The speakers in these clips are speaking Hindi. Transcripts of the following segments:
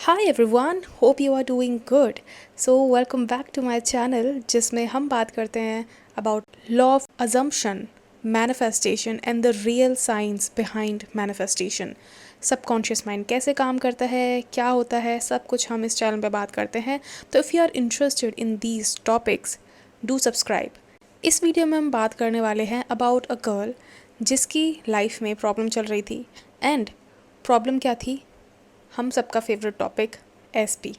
Hi everyone, hope you are doing good. So welcome back to my channel जिसमें हम बात करते हैं about law of assumption, manifestation and the real science behind manifestation. Subconscious mind कैसे काम करता है, क्या होता है, सब कुछ हम इस चैनल पे बात करते हैं। तो if you are interested in these topics, do subscribe. इस वीडियो में हम बात करने वाले हैं अबाउट अ गर्ल जिसकी लाइफ में प्रॉब्लम चल रही थी। एंड प्रॉब्लम क्या थी? हम सबका फेवरेट टॉपिक, एसपी।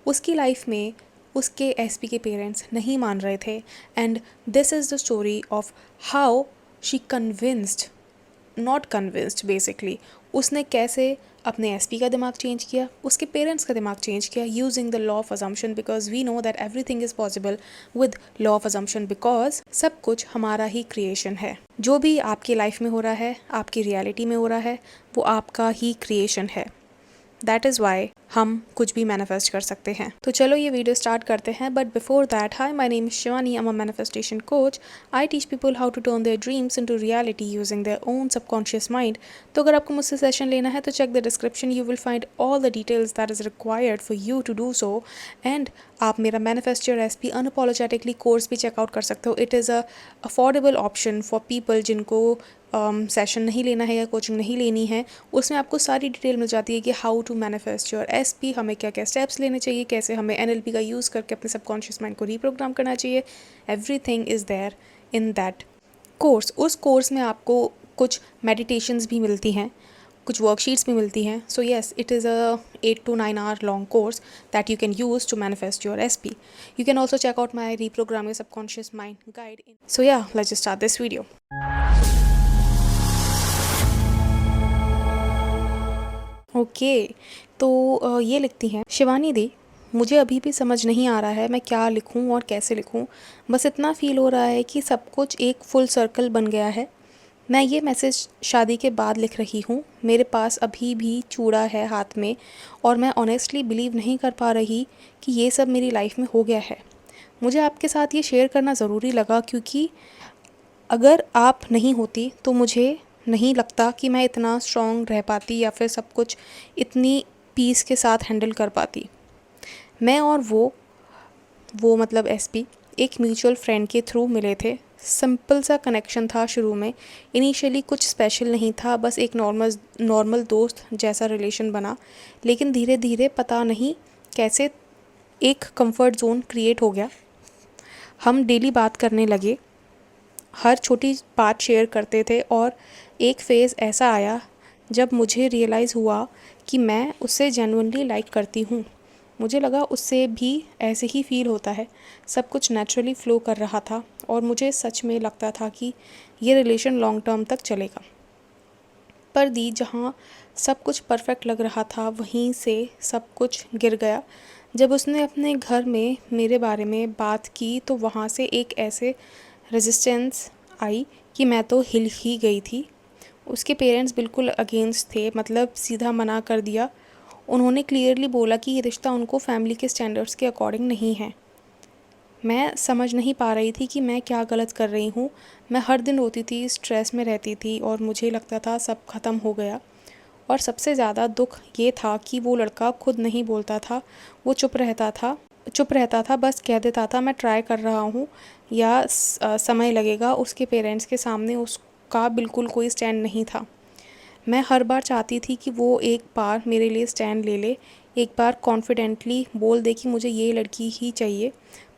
उसकी लाइफ में उसके एसपी के पेरेंट्स नहीं मान रहे थे। And this is the story of how she convinced, not convinced basically, उसने कैसे अपने एसपी का दिमाग चेंज किया, उसके पेरेंट्स का दिमाग चेंज किया using the law of assumption, because we know that everything is possible with law of assumption, because सब कुछ हमारा ही क्रिएशन है। जो भी आपकी लाइफ में हो रहा है, आपकी रियलिटी में हो रहा है, वो आपका ही क्रिएशन है। दैट इज़ वाई हम कुछ भी मैनिफेस्ट कर सकते हैं। तो चलो ये वीडियो स्टार्ट करते हैं। But before that, hi, my name is Shivani, I am a manifestation coach. I teach people how to turn their dreams into reality using their own subconscious mind. तो अगर आपको मुझसे सेशन लेना है तो check the description, you will find all the details that is required for you to do so. And आप मेरा manifest your SP unapologetically course भी चेकआउट कर सकते हो। It is a affordable option for people जिनको सेशन नहीं लेना है या कोचिंग नहीं लेनी है। उसमें आपको सारी डिटेल मिल जाती है कि how to manifest your SP, हमें क्या क्या स्टेप्स लेने चाहिए, कैसे हमें एनएलपी का यूज़ करके अपने सबकॉन्शियस माइंड को रीप्रोग्राम करना चाहिए। Everything is there in that course. उस कोर्स में आपको कुछ मेडिटेशंस भी मिलती हैं, कुछ वर्कशीट्स भी मिलती हैं। So yes, it is a 8 to 9 hour long course that you can use to manifest your SP. You can also check out my Reprogram Your Subconscious Mind guide. So yeah, let's just start this video. Okay, तो ये लिखती हैं, शिवानी दी, मुझे अभी भी समझ नहीं आ रहा है मैं क्या लिखूं और कैसे लिखूं। बस इतना फील हो रहा है कि सब कुछ एक फुल सर्कल बन गया है। मैं ये मैसेज शादी के बाद लिख रही हूँ। मेरे पास अभी भी चूड़ा है हाथ में और मैं ऑनेस्टली बिलीव नहीं कर पा रही कि ये सब मेरी लाइफ में हो गया है। मुझे आपके साथ ये शेयर करना ज़रूरी लगा क्योंकि अगर आप नहीं होती तो मुझे नहीं लगता कि मैं इतना स्ट्रॉन्ग रह पाती या फिर सब कुछ इतनी पीस के साथ हैंडल कर पाती। मैं और वो मतलब एसपी एक म्यूचुअल फ्रेंड के थ्रू मिले थे। सिंपल सा कनेक्शन था शुरू में। इनिशियली कुछ स्पेशल नहीं था, बस एक नॉर्मल दोस्त जैसा रिलेशन बना। लेकिन धीरे धीरे पता नहीं कैसे एक कंफर्ट जोन क्रिएट हो गया। हम डेली बात करने लगे, हर छोटी बात शेयर करते थे और एक फ़ेज़ ऐसा आया जब मुझे रियलाइज़ हुआ कि मैं उससे जेन्युइनली लाइक करती हूँ। मुझे लगा उससे भी ऐसे ही फ़ील होता है। सब कुछ नेचुरली फ़्लो कर रहा था और मुझे सच में लगता था कि ये रिलेशन लॉन्ग टर्म तक चलेगा। पर दी, जहाँ सब कुछ परफेक्ट लग रहा था वहीं से सब कुछ गिर गया। जब उसने अपने घर में मेरे बारे में बात की तो वहाँ से एक ऐसे रेजिस्टेंस आई कि मैं तो हिल ही गई थी। उसके पेरेंट्स बिल्कुल अगेंस्ट थे, मतलब सीधा मना कर दिया। उन्होंने क्लियरली बोला कि ये रिश्ता उनको फैमिली के स्टैंडर्ड्स के अकॉर्डिंग नहीं है। मैं समझ नहीं पा रही थी कि मैं क्या गलत कर रही हूँ। मैं हर दिन रोती थी, स्ट्रेस में रहती थी और मुझे लगता था सब ख़त्म हो गया। और सबसे ज़्यादा दुख ये था कि वो लड़का खुद नहीं बोलता था, वो चुप रहता था, बस कह देता था मैं ट्राई कर रहा हूँ या समय लगेगा। उसके पेरेंट्स के सामने उसका बिल्कुल कोई स्टैंड नहीं था। मैं हर बार चाहती थी कि वो एक बार मेरे लिए स्टैंड ले ले, एक बार कॉन्फिडेंटली बोल दे कि मुझे ये लड़की ही चाहिए,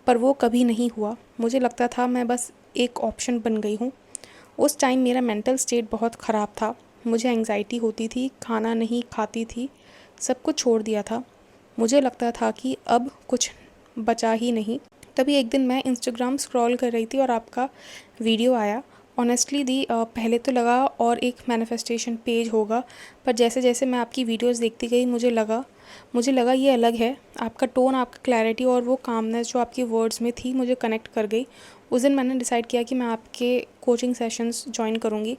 पर वो कभी नहीं हुआ। मुझे लगता था मैं बस एक ऑप्शन बन गई हूँ। उस टाइम मेरा मेंटल स्टेट बहुत ख़राब था। मुझे एंग्जाइटी होती थी, खाना नहीं खाती थी, सब कुछ छोड़ दिया था। मुझे लगता था कि अब कुछ बचा ही नहीं। तभी एक दिन मैं इंस्टाग्राम स्क्रॉल कर रही थी और आपका वीडियो आया। ऑनेस्टली दी, पहले तो लगा और एक मैनिफेस्टेशन पेज होगा, पर जैसे जैसे मैं आपकी वीडियोस देखती गई मुझे लगा ये अलग है। आपका टोन, आपका क्लैरिटी और वो कामनेस जो आपकी वर्ड्स में थी मुझे कनेक्ट कर गई। उस दिन मैंने डिसाइड किया कि मैं आपके कोचिंग सेशंस ज्वाइन करूँगी।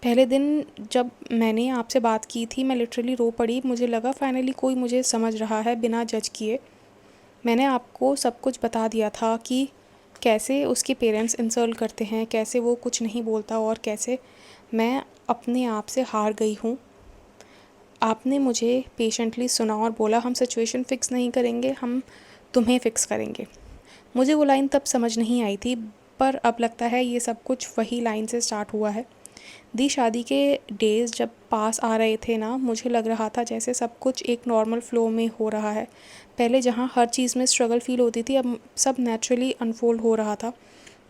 पहले दिन जब मैंने आपसे बात की थी मैं लिटरली रो पड़ी। मुझे लगा फाइनली कोई मुझे समझ रहा है बिना जज किए। मैंने आपको सब कुछ बता दिया था कि कैसे उसके पेरेंट्स इंसल्ट करते हैं, कैसे वो कुछ नहीं बोलता और कैसे मैं अपने आप से हार गई हूँ। आपने मुझे पेशेंटली सुना और बोला हम सिचुएशन फ़िक्स नहीं करेंगे, हम तुम्हें फ़िक्स करेंगे। मुझे वो लाइन तब समझ नहीं आई थी, पर अब लगता है ये सब कुछ वही लाइन से स्टार्ट हुआ है। दी शादी के डेज़ जब पास आ रहे थे ना, मुझे लग रहा था जैसे सब कुछ एक नॉर्मल फ़्लो में हो रहा है। पहले जहाँ हर चीज़ में स्ट्रगल फ़ील होती थी, अब सब नेचुरली अनफ़ोल्ड हो रहा था।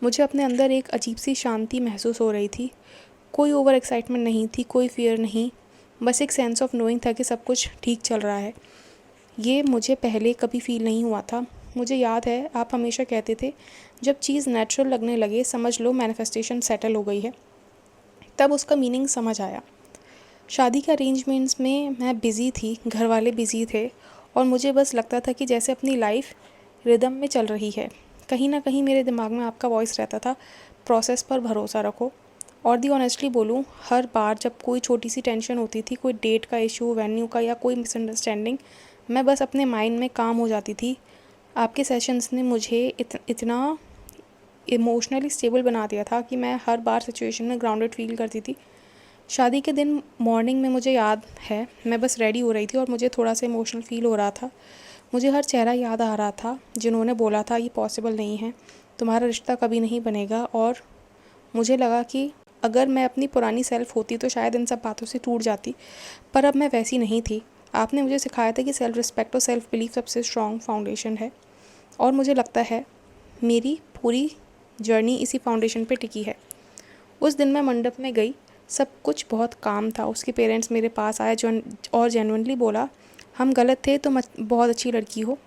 मुझे अपने अंदर एक अजीब-सी शांति महसूस हो रही थी। कोई ओवर एक्साइटमेंट नहीं थी, कोई फ़ियर नहीं, बस एक सेंस ऑफ नोइंग था कि सब कुछ ठीक चल रहा है। ये मुझे पहले कभी फ़ील नहीं हुआ था। मुझे याद है आप हमेशा कहते थे, जब चीज़ नेचुरल लगने लगे समझ लो मैनिफेस्टेशन सेटल हो गई है। तब उसका मीनिंग समझ आया। शादी के अरेंजमेंट्स में मैं बिज़ी थी, घर वाले बिज़ी थे और मुझे बस लगता था कि जैसे अपनी लाइफ रिदम में चल रही है। कहीं न कहीं मेरे दिमाग में आपका वॉइस रहता था, प्रोसेस पर भरोसा रखो। और दी ऑनेस्टली बोलूँ, हर बार जब कोई छोटी-सी टेंशन होती थी, कोई डेट का इश्यू, वेन्यू का या कोई मिसअंडरस्टैंडिंग, मैं बस अपने माइंड में काम हो जाती थी। आपके सेशंस ने मुझे इतना इमोशनली स्टेबल बना दिया था कि मैं हर बार सिचुएशन में ग्राउंडेड फ़ील करती थी। शादी के दिन मॉर्निंग में मुझे याद है, मैं बस रेडी हो रही थी और मुझे थोड़ा-सा इमोशनल फ़ील हो रहा था। मुझे हर चेहरा याद आ रहा था, जिन्होंने बोला था ये पॉसिबल नहीं है, तुम्हारा रिश्ता कभी नहीं बनेगा। और मुझे लगा कि अगर मैं अपनी पुरानी सेल्फ होती तो शायद इन सब बातों से टूट जाती, पर अब मैं वैसी नहीं थी। आपने मुझे सिखाया था कि सेल्फ रिस्पेक्ट और सेल्फ बिलीफ सबसे स्ट्रॉन्ग फाउंडेशन है, और मुझे लगता है मेरी पूरी जर्नी इसी फाउंडेशन पे टिकी है। उस दिन मैं मंडप में गई, सब कुछ बहुत काम था। उसके पेरेंट्स मेरे पास आए और जेन्युइनली बोला, हम गलत थे, तुम बहुत अच्छी लड़की हो।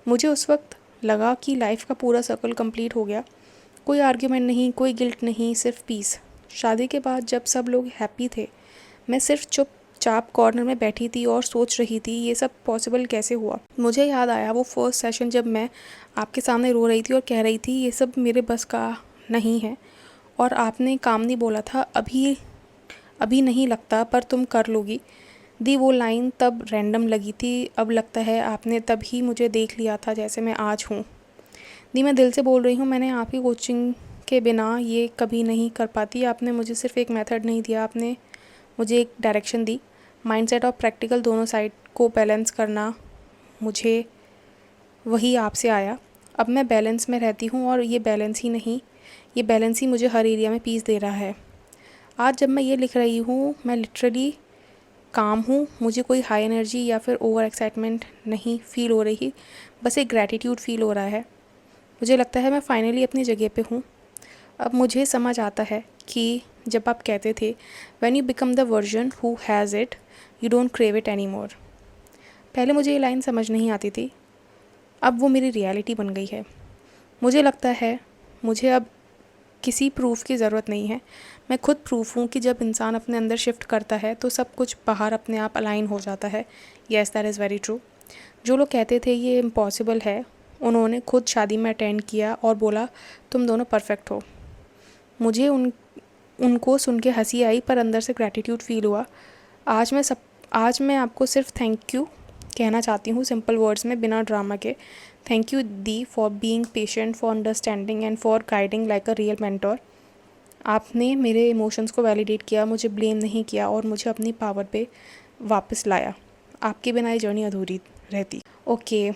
मुझे उस वक्त लगा कि लाइफ का पूरा सर्कल कंप्लीट हो गया। कोई आर्ग्यूमेंट नहीं, कोई गिल्ट नहीं, सिर्फ पीस। शादी के बाद जब सब लोग हैप्पी थे, मैं सिर्फ चुपचाप कॉर्नर में बैठी थी और सोच रही थी ये सब पॉसिबल कैसे हुआ। मुझे याद आया वो फर्स्ट सेशन जब मैं आपके सामने रो रही थी और कह रही थी ये सब मेरे बस का नहीं है, और आपने कामनी बोला था, अभी अभी नहीं लगता पर तुम कर लोगी। दी वो लाइन तब रैंडम लगी थी, अब लगता है आपने तभी मुझे देख लिया था जैसे मैं आज हूँ। दी मैं दिल से बोल रही हूँ, मैंने आपकी कोचिंग के बिना ये कभी नहीं कर पाती। आपने मुझे सिर्फ एक मेथड नहीं दिया, आपने मुझे एक डायरेक्शन दी। माइंडसेट और प्रैक्टिकल दोनों साइड को बैलेंस करना, मुझे वही आपसे आया। अब मैं बैलेंस में रहती हूँ और ये बैलेंस ही नहीं, ये बैलेंस ही मुझे हर एरिया में पीस दे रहा है। आज जब मैं ये लिख रही हूँ, मैं लिटरली काम हूँ। मुझे कोई हाई एनर्जी या फिर ओवर एक्साइटमेंट नहीं फ़ील हो रही, बस एक ग्रैटिट्यूड फ़ील हो रहा है। मुझे लगता है मैं फाइनली अपनी जगह पे हूँ। अब मुझे समझ आता है कि जब आप कहते थे, when you become the version who has it, you don't crave it any more. पहले मुझे ये लाइन समझ नहीं आती थी, अब वो मेरी रियलिटी बन गई है। मुझे लगता है मुझे अब किसी प्रूफ की ज़रूरत नहीं है। मैं खुद प्रूफ हूँ कि जब इंसान अपने अंदर शिफ्ट करता है तो सब कुछ बाहर अपने आप अलाइन हो जाता है। Yes, that is very true. जो लोग कहते थे ये इम्पॉसिबल है, उन्होंने खुद शादी में अटेंड किया और बोला तुम दोनों परफेक्ट हो। मुझे उनको सुन के हंसी आई, पर अंदर से ग्रैटिट्यूड फ़ील हुआ। आज मैं आपको सिर्फ थैंक यू कहना चाहती हूँ, सिंपल वर्ड्स में, बिना ड्रामा के। Thank you the for being patient, for understanding and for guiding like a real mentor. आपने मेरे इमोशंस को वैलिडेट किया, मुझे ब्लेम नहीं किया और मुझे अपनी पावर पे वापस लाया। आपके बिना ये जर्नी अधूरी रहती। ओके,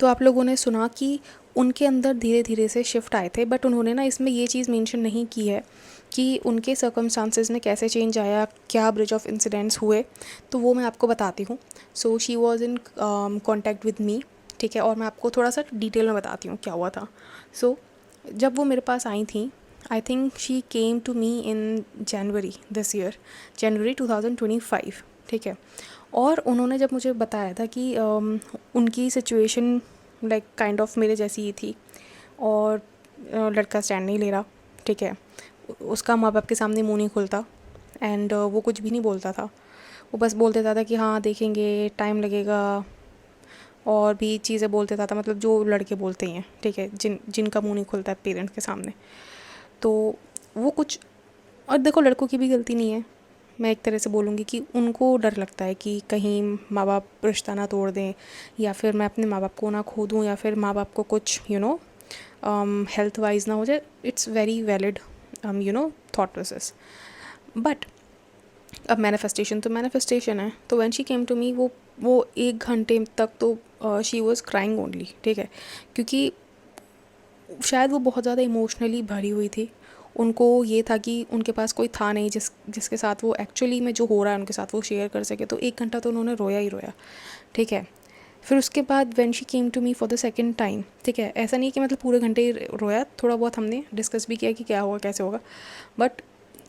तो आप लोगों ने सुना कि उनके अंदर धीरे धीरे से शिफ्ट आए थे, बट उन्होंने ना इसमें ये चीज़ मेंशन नहीं की है कि उनके सर्कमस्टांसेस में कैसे चेंज आया, क्या ब्रिज ऑफ इंसिडेंट्स हुए। तो वो मैं आपको बताती हूँ। So she was in contact with me, ठीक है, और मैं आपको थोड़ा सा डिटेल में बताती हूँ क्या हुआ था। सो जब वो मेरे पास आई थी, I think she came to me in January this year, January 2025, ठीक है। और उन्होंने जब मुझे बताया था कि उनकी सिचुएशन लाइक काइंड ऑफ मेरे जैसी ही थी, और लड़का स्टैंड नहीं ले रहा, ठीक है, उसका माँ बाप के सामने मुंह नहीं खुलता, एंड वो कुछ भी नहीं बोलता था। वो बस बोल देता था कि हाँ देखेंगे, टाइम लगेगा, और भी चीज़ें बोल देता था, मतलब जो लड़के बोलते ही हैं, ठीक है, जिनका मुंह नहीं खुलता है पेरेंट्स के सामने। तो वो कुछ, और देखो लड़कों की भी गलती नहीं है, मैं एक तरह से बोलूँगी कि उनको डर लगता है कि कहीं माँ बाप रिश्ता ना तोड़ दें, या फिर मैं अपने माँ बाप को ना खो दूँ, या फिर माँ बाप को कुछ हेल्थ वाइज ना हो जाए। It's very valid thought process. But अब मैनिफेस्टेशन तो मैनिफेस्टेशन है, तो when she came to me, वो 1 घंटे तक तो शी वॉज क्राइंग ओनली, ठीक है, क्योंकि शायद वो बहुत ज़्यादा इमोशनली भरी हुई थी। उनको ये था कि उनके पास कोई था नहीं जिसके साथ वो एक्चुअली में जो हो रहा है उनके साथ वो शेयर कर सके, तो 1 घंटा तो उन्होंने रोया ही रोया, ठीक है। फिर उसके बाद when she came to me for the second time, ठीक है, ऐसा नहीं कि मतलब पूरे घंटे ही रोया, थोड़ा बहुत हमने डिस्कस भी किया कि क्या होगा कैसे होगा, बट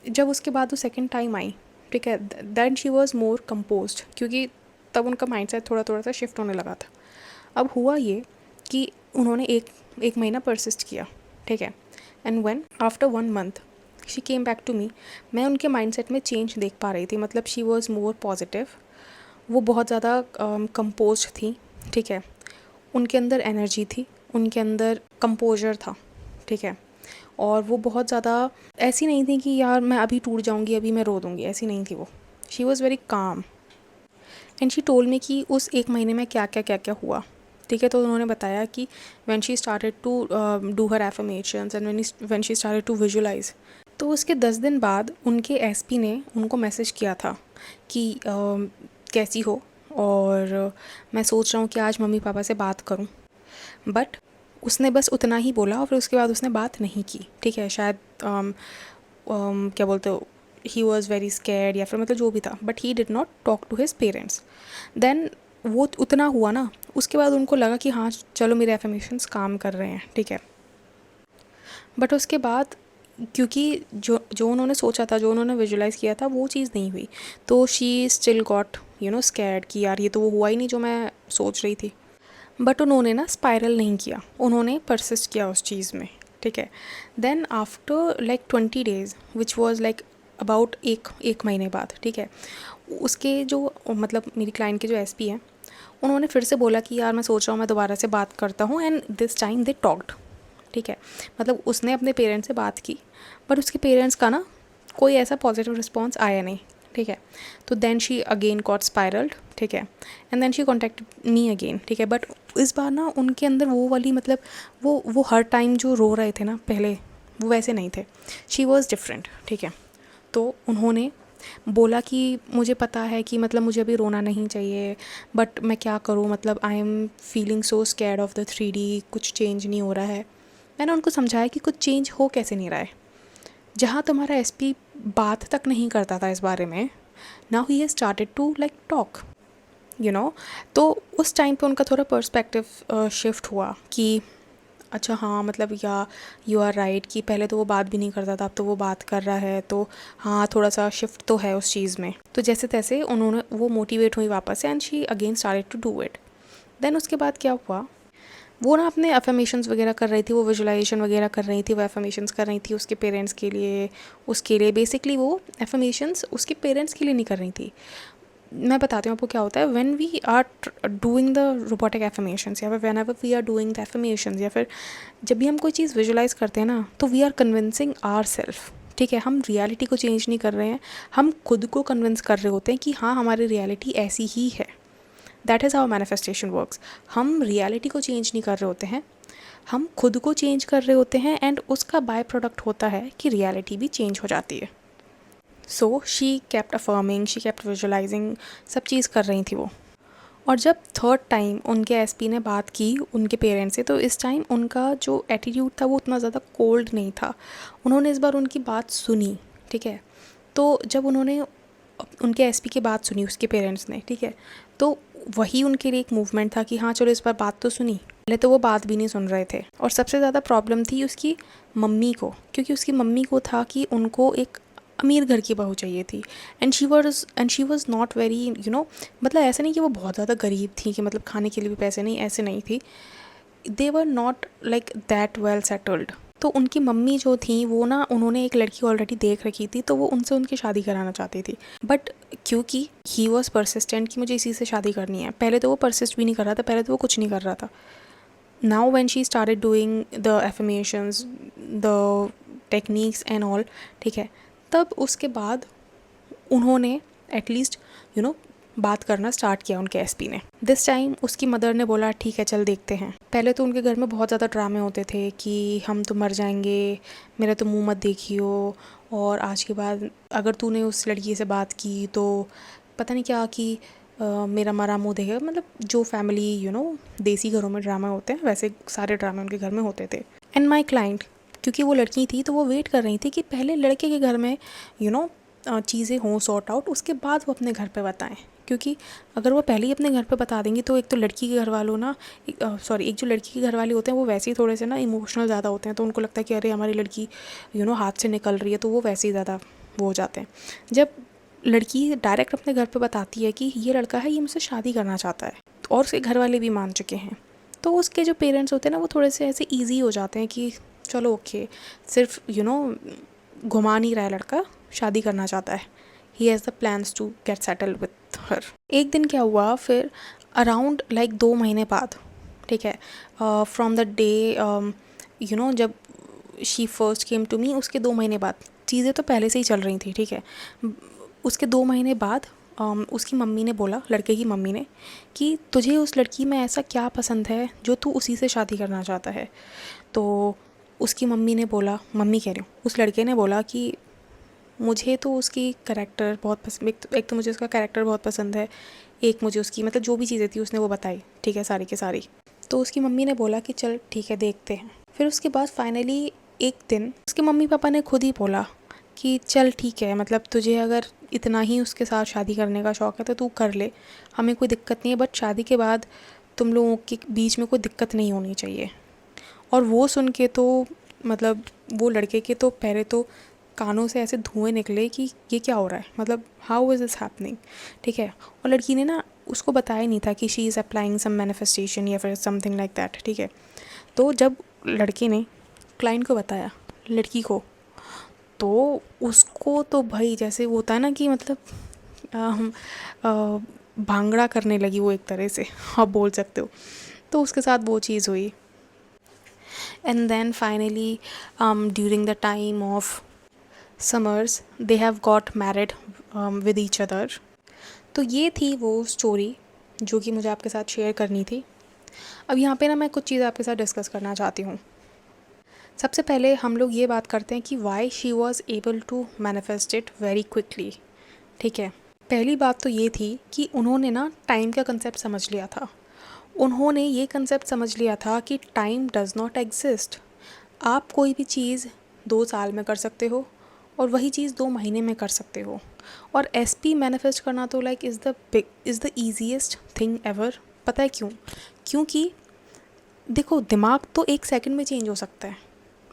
जब उसके बाद वो सेकंड टाइम आई, ठीक है, then she was more composed, क्योंकि तब उनका माइंडसेट थोड़ा थोड़ा सा शिफ्ट होने लगा था। अब हुआ ये कि उन्होंने एक महीना परसिस्ट किया, ठीक है, and when after 1 month she came back to me, मैं उनके माइंडसेट में चेंज देख पा रही थी, मतलब शी वॉज मोर पॉजिटिव, वो बहुत ज़्यादा कंपोज थी, ठीक है, उनके अंदर एनर्जी थी, उनके अंदर कंपोजर था, ठीक है, और वो बहुत ज़्यादा ऐसी नहीं थी कि यार मैं अभी टूट जाऊंगी, अभी मैं रो दूंगी, ऐसी नहीं थी वो। She was very calm and she told me कि उस 1 महीने में क्या क्या हुआ, ठीक है। तो उन्होंने बताया कि when she started to do her affirmations and when she started to visualise, तो उसके 10 दिन बाद उनके एसपी ने उनको मैसेज किया था कि कैसी हो, और मैं सोच रहा हूँ कि आज मम्मी पापा से बात करूँ, बट उसने बस उतना ही बोला और फिर उसके बाद उसने बात नहीं की, ठीक है। शायद क्या बोलते हो, ही वॉज़ वेरी स्कैर्ड या फिर मतलब जो भी था, but he did not talk to his parents. Then वो उतना हुआ ना, उसके बाद उनको लगा कि हाँ चलो मेरे एफर्मेशंस काम कर रहे हैं, ठीक है। बट उसके बाद क्योंकि जो जो उन्होंने सोचा था, जो उन्होंने विजुलाइज़ किया था, वो चीज़ नहीं हुई, तो शी स्टिल गॉट स्कैर्ड कि यार ये तो वो हुआ ही नहीं जो मैं सोच रही थी। बट उन्होंने ना स्पाइरल नहीं किया, उन्होंने परसिस्ट किया उस चीज़ में, ठीक है। Then after like 20 days which was like about एक महीने बाद, ठीक है, उसके जो मतलब मेरी क्लाइंट के जो एसपी हैं, उन्होंने फिर से बोला कि यार मैं सोच रहा हूँ मैं दोबारा से बात करता हूँ, and this time they talked, ठीक है। मतलब उसने अपने पेरेंट्स से बात की, बट उसके पेरेंट्स का ना कोई ऐसा पॉजिटिव रिस्पॉन्स आया नहीं, ठीक है। तो then she again got spiralled, ठीक है, and then she contacted me again, ठीक है। बट इस बार ना उनके अंदर वो वाली मतलब वो हर टाइम जो रो रहे थे ना पहले, वो वैसे नहीं थे, शी वॉज़ डिफरेंट, ठीक है। तो उन्होंने बोला कि मुझे पता है कि मतलब मुझे अभी रोना नहीं चाहिए, बट मैं क्या करूँ, मतलब I am feeling so scared of the 3D, कुछ चेंज नहीं हो रहा है। मैंने उनको समझाया कि कुछ चेंज हो कैसे नहीं रहा है, जहाँ तुम्हारा एसपी बात तक नहीं करता था इस बारे में, now he has started to like talk, तो उस टाइम पे उनका थोड़ा पर्सपेक्टिव शिफ्ट हुआ कि अच्छा हाँ मतलब या यू आर राइट कि पहले तो वो बात भी नहीं करता था, अब तो वो बात कर रहा है, तो हाँ थोड़ा सा शिफ्ट तो है उस चीज़ में। तो जैसे तैसे उन्होंने वो मोटिवेट हुई वापस से, and she again started to do it. Then उसके बाद क्या हुआ, वो ना अपने अफर्मेशंस वगैरह कर रही थी, वो विजुलाइजेशन वगैरह कर रही थी, वो अफर्मेशंस कर रही थी उसके पेरेंट्स के लिए, उसके लिए बेसिकली वो अफर्मेशंस उसके पेरेंट्स के लिए नहीं कर रही थी। मैं बताती हूँ आपको क्या होता है, when we are doing the robotic affirmations, या फिर whenever we are doing the affirmations, या फिर जब भी हम कोई चीज़ विजुलाइज करते हैं ना, तो we are convincing our self, ठीक है। हम रियलिटी को चेंज नहीं कर रहे हैं, हम खुद को कन्विंस कर रहे होते हैं कि हाँ हमारी रियलिटी ऐसी ही है। That is how manifestation works. हम रियलिटी को चेंज नहीं कर रहे होते हैं, हम खुद को चेंज कर रहे होते हैं, एंड उसका बाय प्रोडक्ट होता है कि रियलिटी भी चेंज हो जाती है। So she kept affirming, she kept visualising, सब चीज़ कर रही थी वो। और जब थर्ड टाइम उनके एसपी ने बात की उनके पेरेंट्स से, तो इस टाइम उनका जो एटीट्यूड था वो उतना ज़्यादा कोल्ड नहीं था, उन्होंने इस बार उनकी बात सुनी, ठीक है। तो जब उन्होंने उनके एसपी की बात सुनी उसके पेरेंट्स ने, ठीक है, तो वही उनके लिए एक मूवमेंट था कि हाँ चलो इस बार बात तो सुनी। पहले तो वो बात भी नहीं सुन रहे थे, और सबसे ज़्यादा प्रॉब्लम थी उसकी मम्मी को, क्योंकि उसकी मम्मी को था कि उनको एक अमीर घर की बहू चाहिए थी, and she was not very मतलब ऐसा नहीं कि वो बहुत ज़्यादा गरीब थी कि मतलब खाने के लिए भी पैसे नहीं, ऐसे नहीं थी, they were not like that well settled. तो उनकी मम्मी जो थी वो ना, उन्होंने एक लड़की ऑलरेडी देख रखी थी, तो वो उनसे उनकी शादी कराना चाहती थी, बट क्योंकि ही वॉज परसिस्टेंट कि मुझे इसी से शादी करनी है, पहले तो वो परसिस्ट भी नहीं कर रहा था, पहले तो वो कुछ नहीं कर रहा था। Now when she started doing the affirmations, the techniques and all, ठीक है, तब उसके बाद उन्होंने एटलीस्ट बात करना स्टार्ट किया उनके एसपी ने। दिस टाइम उसकी मदर ने बोला ठीक है चल देखते हैं। पहले तो उनके घर में बहुत ज़्यादा ड्रामे होते थे कि हम तो मर जाएंगे, मेरा तो मुंह मत देखियो, और आज के बाद अगर तूने उस लड़की से बात की तो पता नहीं क्या कि मेरा मरा मुँह देखेगा, मतलब जो फैमिली देसी घरों में ड्रामा होते हैं वैसे सारे ड्रामे उनके घर में होते थे। एंड माई क्लाइंट, क्योंकि वो लड़की थी तो वो वेट कर रही थी कि पहले लड़के के घर में चीज़ें हों सॉर्ट आउट, उसके बाद वो अपने घर पे बताएं। क्योंकि अगर वो पहले ही अपने घर पे बता देंगी तो एक तो लड़की के घर वालों ना, एक जो लड़की के घर वाले होते हैं वो वैसे ही थोड़े से ना इमोशनल ज़्यादा होते हैं, तो उनको लगता है कि अरे हमारी लड़की हाथ से निकल रही है, तो वो वैसे ही ज़्यादा वो हो जाते हैं। जब लड़की डायरेक्ट अपने घर पे बताती है कि ये लड़का है, ये मुझसे शादी करना चाहता है, और उसके घर वाले भी मान चुके हैं, तो उसके जो पेरेंट्स होते हैं ना वो थोड़े से ऐसे ईजी हो जाते हैं कि चलो ओके, सिर्फ घुमा नहीं रहा है लड़का, शादी करना चाहता है, he has the plans to get settle with her. एक दिन क्या हुआ फिर, अराउंड लाइक 2 महीने बाद, ठीक है, फ्रॉम द डे जब she first came to me, उसके 2 महीने बाद, चीज़ें तो पहले से ही चल रही थी, ठीक है, उसके 2 महीने बाद उसकी मम्मी ने बोला, लड़के की मम्मी ने, कि तुझे उस लड़की में ऐसा क्या पसंद है जो तू उसी से शादी करना चाहता है। तो उसकी मम्मी ने बोला, मम्मी कह रही हूँ, उस लड़के ने बोला कि मुझे तो उसकी करैक्टर बहुत पसंद, एक तो मुझे उसका करैक्टर बहुत पसंद है, एक मुझे उसकी मतलब जो भी चीज़ें थी उसने वो बताई, ठीक है, सारी की सारी। तो उसकी मम्मी ने बोला कि चल ठीक है देखते हैं। फिर उसके बाद फाइनली एक दिन उसके मम्मी पापा ने खुद ही बोला कि चल ठीक है, मतलब तुझे अगर इतना ही उसके साथ शादी करने का शौक़ है तो तू कर ले, हमें कोई दिक्कत नहीं है, बट शादी के बाद तुम लोगों के बीच में कोई दिक्कत नहीं होनी चाहिए। और वो सुन के तो मतलब वो लड़के के तो पहले तो कानों से ऐसे धुएं निकले कि ये क्या हो रहा है, मतलब हाउ इज़ दिस हैपनिंग, ठीक है। और लड़की ने ना उसको बताया नहीं था कि she is applying some manifestation या फिर समथिंग लाइक दैट, ठीक है। तो जब लड़के ने क्लाइंट को बताया, लड़की को, तो उसको तो भाई जैसे वो होता है ना कि मतलब हम भांगड़ा करने लगी वो, एक तरह से आप बोल सकते हो। तो उसके साथ वो चीज़ हुई। And then finally during the time of summers they have got married with each other. तो ये थी वो स्टोरी जो कि मुझे आपके साथ शेयर करनी थी। अब यहाँ पे ना मैं कुछ चीज़ें आपके साथ डिस्कस करना चाहती हूँ। सबसे पहले हम लोग ये बात करते हैं कि why she was able to manifest it very quickly, ठीक है। पहली बात तो ये थी कि उन्होंने ना टाइम का कंसेप्ट समझ लिया था। उन्होंने ये कंसेप्ट समझ लिया था कि टाइम डज़ नॉट एग्जिस्ट। आप कोई भी चीज़ 2 साल में कर सकते हो और वही चीज़ 2 महीने में कर सकते हो। और एसपी मैनिफेस्ट करना तो like is the easiest thing ever. पता है क्यों? क्योंकि देखो, दिमाग तो 1 सेकंड में चेंज हो सकता है,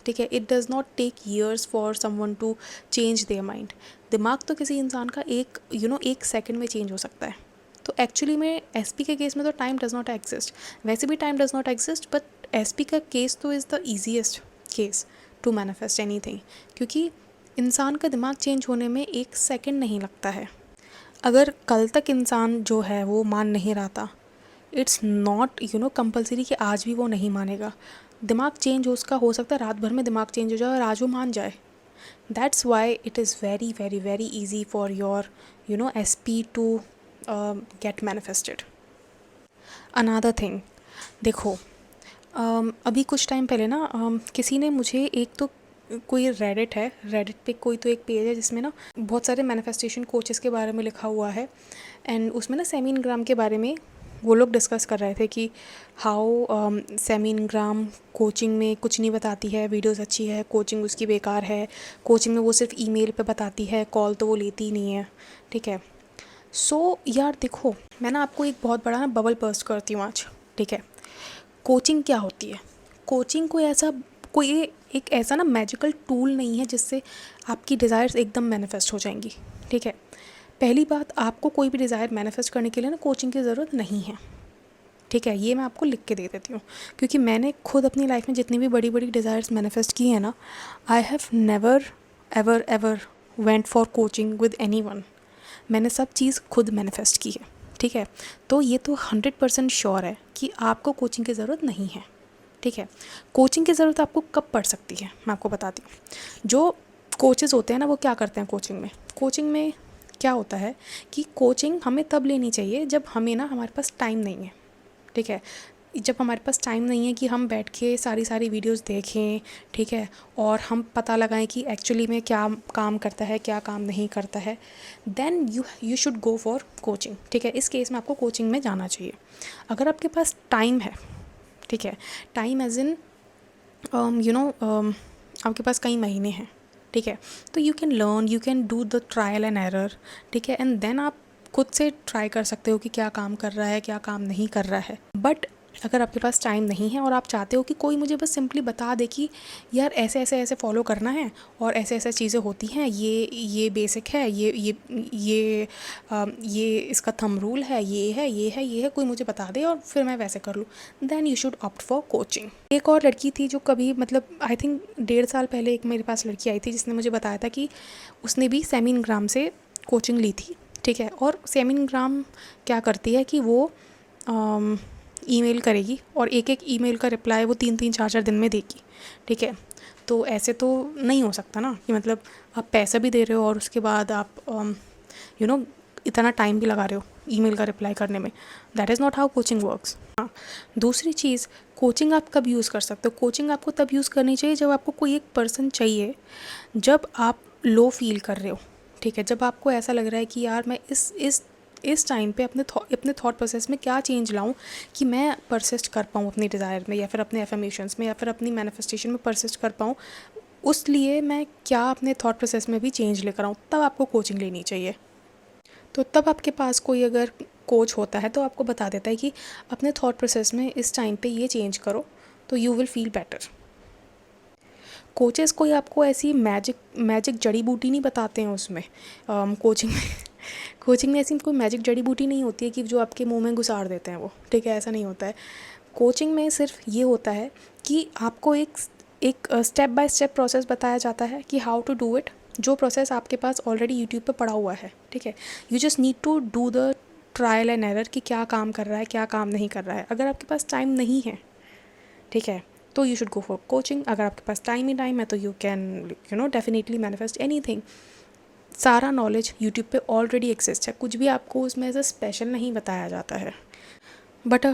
ठीक है। It does not take years for someone to change their mind. दिमाग तो किसी इंसान का 1 सेकंड में चेंज हो सकता है। तो एक्चुअली में एसपी के केस में तो टाइम डज़ नॉट एग्जिस्ट। वैसे भी time does not exist, but SP का केस तो is the easiest case to manifest anything, क्योंकि इंसान का दिमाग चेंज होने में 1 सेकंड नहीं लगता है। अगर कल तक इंसान जो है वो मान नहीं रहा था, इट्स नॉट कंपलसरी कि आज भी वो नहीं मानेगा। दिमाग चेंज उसका हो सकता है, रात भर में दिमाग चेंज हो जाए और आज वो मान जाए। That's why it is very very very easy for your SP to get manifested. Another thing, देखो, अभी कुछ टाइम पहले ना किसी ने मुझे, एक तो कोई रेडिट है, रेडिट पे कोई तो एक पेज है जिसमें ना बहुत सारे मैनिफेस्टेशन कोचेस के बारे में लिखा हुआ है। एंड उसमें ना सेमी इनग्राम के बारे में वो लोग डिस्कस कर रहे थे कि हाउ सेमी इनग्राम कोचिंग में कुछ नहीं बताती है, वीडियोस अच्छी है, कोचिंग उसकी बेकार है, कोचिंग में वो सिर्फ ईमेल पे बताती है, कॉल तो वो लेती ही नहीं है, ठीक है। सो यार देखो, मैं ना आपको एक बहुत बड़ा ना बबल बर्स्ट करती हूँ आज, ठीक है। कोचिंग क्या होती है? कोचिंग कोई एक ऐसा ना मैजिकल टूल नहीं है जिससे आपकी डिज़ायर्स एकदम मैनिफेस्ट हो जाएंगी, ठीक है। पहली बात, आपको कोई भी डिज़ायर मैनिफेस्ट करने के लिए ना कोचिंग की ज़रूरत नहीं है, ठीक है। ये मैं आपको लिख के दे देती हूँ, क्योंकि मैंने खुद अपनी लाइफ में जितनी भी बड़ी बड़ी डिज़ायर्स मैनिफेस्ट की है ना, I have never ever ever went for coaching with anyone. मैंने सब चीज़ खुद मैनिफेस्ट की है, ठीक है। तो ये तो 100% श्योर है कि आपको कोचिंग की ज़रूरत नहीं है, ठीक है। कोचिंग की ज़रूरत आपको कब पड़ सकती है, मैं आपको बताती हूँ। जो कोचेज़ होते हैं ना, वो क्या करते हैं कोचिंग में क्या होता है कि कोचिंग हमें तब लेनी चाहिए जब हमें ना हमारे पास टाइम नहीं है, ठीक है। जब हमारे पास टाइम नहीं है कि हम बैठ के सारी वीडियोस देखें, ठीक है, और हम पता लगाएं कि एक्चुअली में क्या काम करता है, क्या काम नहीं करता है, then you should go for coaching, ठीक है। इस केस में आपको कोचिंग में जाना चाहिए। अगर आपके पास टाइम है, ठीक है, टाइम एज इन आपके पास कई महीने हैं, ठीक है, तो you can learn, you can do the trial and error, ठीक है, एंड देन आप खुद से ट्राई कर सकते हो कि क्या काम कर रहा है, क्या काम नहीं कर रहा है। बट अगर आपके पास टाइम नहीं है और आप चाहते हो कि कोई मुझे बस सिंपली बता दे कि यार ऐसे ऐसे ऐसे फॉलो करना है और ऐसे ऐसे चीज़ें होती हैं, ये बेसिक है, ये इसका थंब रूल है, ये है, कोई मुझे बता दे और फिर मैं वैसे कर लूँ, then you should opt for coaching. एक और लड़की थी जो कभी मतलब आई थिंक 1.5 साल पहले एक मेरे पास लड़की आई थी जिसने मुझे बताया था कि उसने भी सेमिनग्राम से कोचिंग ली थी, ठीक है, और सेमिनग्राम क्या करती है कि वो ईमेल करेगी और एक एक ईमेल का रिप्लाई वो 3-3 4-4 दिन में देगी, ठीक है। तो ऐसे तो नहीं हो सकता ना कि मतलब आप पैसा भी दे रहे हो और उसके बाद आप इतना टाइम भी लगा रहे हो ईमेल का रिप्लाई करने में। That is not how coaching works. हाँ, दूसरी चीज़, कोचिंग आप कब यूज़ कर सकते हो? कोचिंग आपको तब यूज़ करनी चाहिए जब आपको कोई एक पर्सन चाहिए, जब आप लो फील कर रहे हो, ठीक है, जब आपको ऐसा लग रहा है कि यार मैं इस टाइम पे अपने थॉट प्रोसेस में क्या चेंज लाऊं कि मैं परसिस्ट कर पाऊँ अपनी डिज़ायर में, या फिर अपने एफर्मेशंस में, या फिर अपनी मैनिफेस्टेशन में परसिस्ट कर पाऊँ, उस लिए मैं क्या अपने थॉट प्रोसेस में भी चेंज लेकर आऊँ, तब आपको कोचिंग लेनी चाहिए। तो तब आपके पास कोई अगर कोच होता है तो आपको बता देता है कि अपने थॉट प्रोसेस में इस टाइम पे ये चेंज करो तो you will feel better. Coaches कोई आपको ऐसी मैजिक जड़ी बूटी नहीं बताते हैं उसमें, कोचिंग में कोचिंग में ऐसी कोई मैजिक जड़ी बूटी नहीं होती है कि जो आपके मुंह में घुसाड़ देते हैं वो, ठीक है, ऐसा नहीं होता है। कोचिंग में सिर्फ ये होता है कि आपको एक स्टेप बाय स्टेप प्रोसेस बताया जाता है कि हाउ टू डू इट, जो प्रोसेस आपके पास ऑलरेडी यूट्यूब पे पड़ा हुआ है, ठीक है। You just need to do the trial and error कि क्या काम कर रहा है, क्या काम नहीं कर रहा है। अगर आपके पास टाइम नहीं है, ठीक है, तो you should go for coaching. अगर आपके पास टाइम ही टाइम है तो you can definitely manifest anything. सारा नॉलेज यूट्यूब पे ऑलरेडी एग्जिस्ट है, कुछ भी आपको उसमें एज अ स्पेशल नहीं बताया जाता है। बट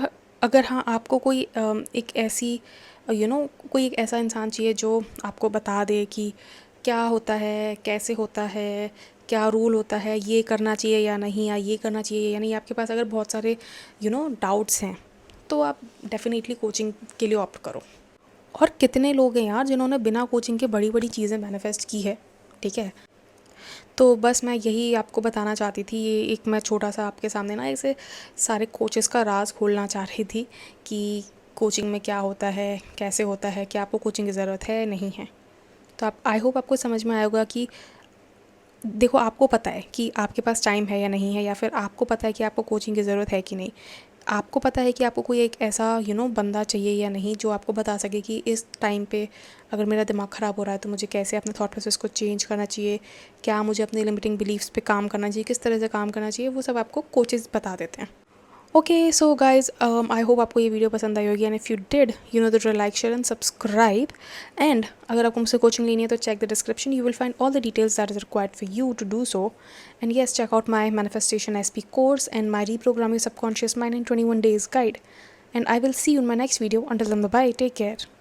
अगर हाँ आपको कोई एक ऐसी कोई एक ऐसा इंसान चाहिए जो आपको बता दे कि क्या होता है, कैसे होता है, क्या रूल होता है, ये करना चाहिए या नहीं, या ये करना चाहिए या नहीं, आपके पास अगर बहुत सारे डाउट्स हैं तो आप डेफिनेटली कोचिंग के लिए ऑप्ट करो। और कितने लोग हैं यार जिन्होंने बिना कोचिंग के बड़ी बड़ी चीज़ें मैनिफेस्ट की है, ठीक है। तो बस मैं यही आपको बताना चाहती थी, ये एक मैं छोटा सा आपके सामने ना ऐसे सारे कोचेस का राज खोलना चाह रही थी कि कोचिंग में क्या होता है, कैसे होता है, क्या आपको कोचिंग की ज़रूरत है नहीं है। तो आप आई होप आपको समझ में आया होगा कि देखो, आपको पता है कि आपके पास टाइम है या नहीं है, या फिर आपको पता है कि आपको कोचिंग की ज़रूरत है कि नहीं। आपको पता है कि आपको कोई एक ऐसा बंदा चाहिए या नहीं जो आपको बता सके कि इस टाइम पे अगर मेरा दिमाग ख़राब हो रहा है तो मुझे कैसे अपने थॉट प्रोसेस को चेंज करना चाहिए, क्या मुझे अपने लिमिटिंग बिलीव्स पे काम करना चाहिए, किस तरह से काम करना चाहिए, वो सब आपको कोचेस बता देते हैं। Okay so guys, I hope आपको ये वीडियो पसंद आई होगी, and if you did the drill, like share and subscribe. And अगर आपको मुझसे कोचिंग लेनी है तो check the description, you will find all the details that is required for you to do so. And yes, check out my manifestation SP course and my reprogram your subconscious mind in 21 days guide. And I will see you in my next video. Until then, bye bye, take care.